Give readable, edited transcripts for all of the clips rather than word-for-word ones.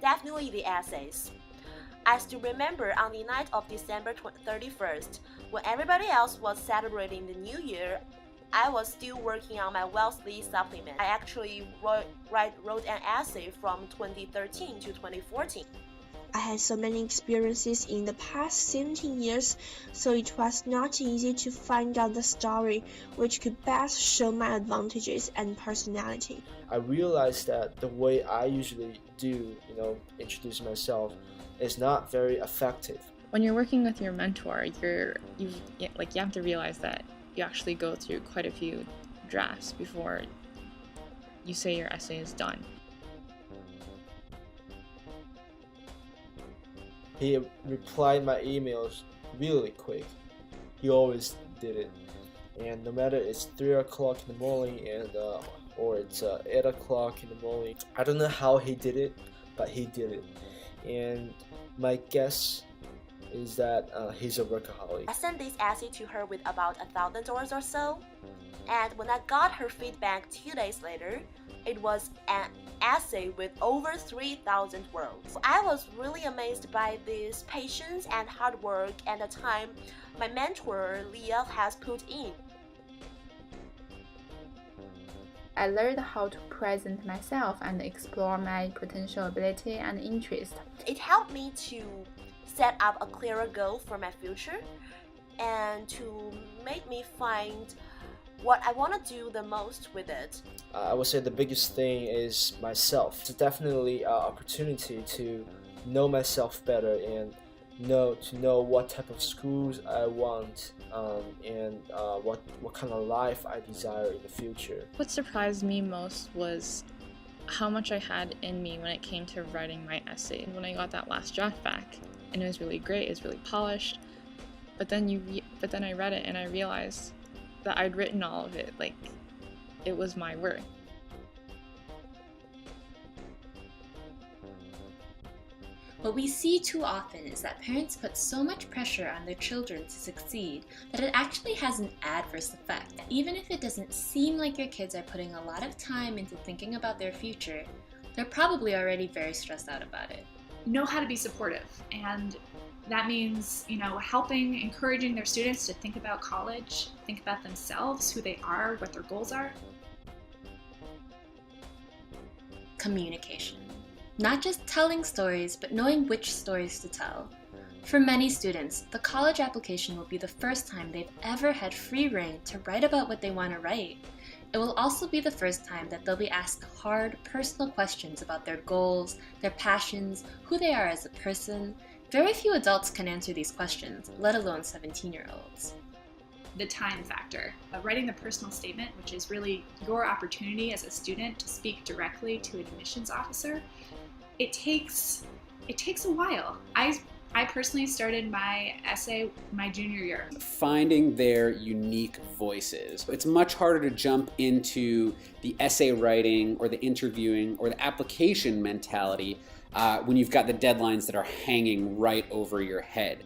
definitely the essays. I still remember on the night of December 31st, when everybody else was celebrating the new year, I was still working on my Wellesley supplement. I actually wrote an essay from 2013 to 2014. I had so many experiences in the past 17 years, so it was not easy to find out the story which could best show my advantages and personality. I realized that the way I usually do, introduce myself is not very effective. When you're working with your mentor, you have to realize that you actually go through quite a few drafts before you say your essay is done. He replied my emails really quick. He always did it. And no matter it's 3 o'clock in the morning or it's 8 o'clock in the morning, I don't know how he did it, but he did it. And my guess is that he's a workaholic. I sent this essay to her with about 1,000 words or so, and when I got her feedback 2 days later, it was an essay with over 3,000 words. I was really amazed by this patience and hard work and the time my mentor Leah has put in. I learned how to present myself and explore my potential ability and interest. It helped me to set up a clearer goal for my future and to make me find what I want to do the most with it. I would say the biggest thing is myself. It's definitely an opportunity to know myself better and to know what type of schools I want and what kind of life I desire in the future. What surprised me most was how much I had in me when it came to writing my essay. And when I got that last draft back, and it was really great, it was really polished, but then I read it and I realized that I'd written all of it, like it was my work. What we see too often is that parents put so much pressure on their children to succeed that it actually has an adverse effect. Even if it doesn't seem like your kids are putting a lot of time into thinking about their future, they're probably already very stressed out about it. Know how to be supportive, and that means, helping, encouraging their students to think about college, think about themselves, who they are, what their goals are. Communication. Not just telling stories, but knowing which stories to tell. For many students, the college application will be the first time they've ever had free rein to write about what they want to write. It will also be the first time that they'll be asked hard, personal questions about their goals, their passions, who they are as a person. Very few adults can answer these questions, let alone 17-year-olds. The time factor of writing the personal statement, which is really your opportunity as a student to speak directly to an admissions officer, it takes a while. I personally started my essay my junior year. Finding their unique voices. It's much harder to jump into the essay writing or the interviewing or the application mentality when you've got the deadlines that are hanging right over your head.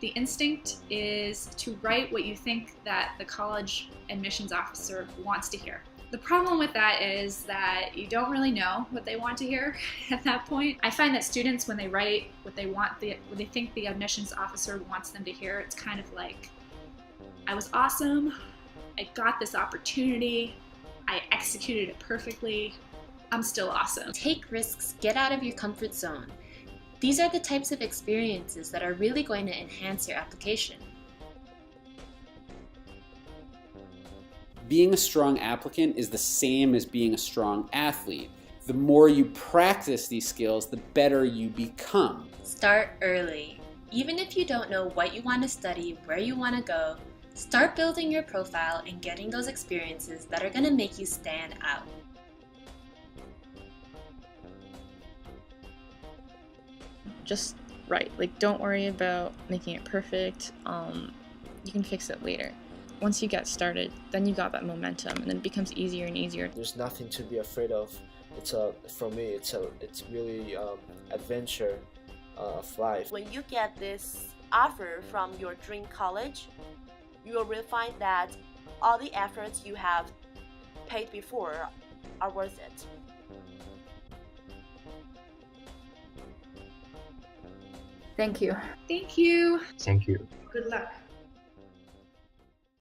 The instinct is to write what you think that the college admissions officer wants to hear. The problem with that is that you don't really know what they want to hear at that point. I find that students, when they write what they think the admissions officer wants them to hear, it's kind of like, I was awesome, I got this opportunity, I executed it perfectly, I'm still awesome. Take risks, get out of your comfort zone. These are the types of experiences that are really going to enhance your application. Being a strong applicant is the same as being a strong athlete. The more you practice these skills, the better you become. Start early. Even if you don't know what you want to study, where you want to go, start building your profile and getting those experiences that are going to make you stand out. Just write. Don't worry about making it perfect. You can fix it later. Once you get started, then you got that momentum, and then it becomes easier and easier. There's nothing to be afraid of. For me, it's really adventure of life. When you get this offer from your dream college, you will really find that all the efforts you have paid before are worth it. Thank you. Thank you. Thank you. Good luck.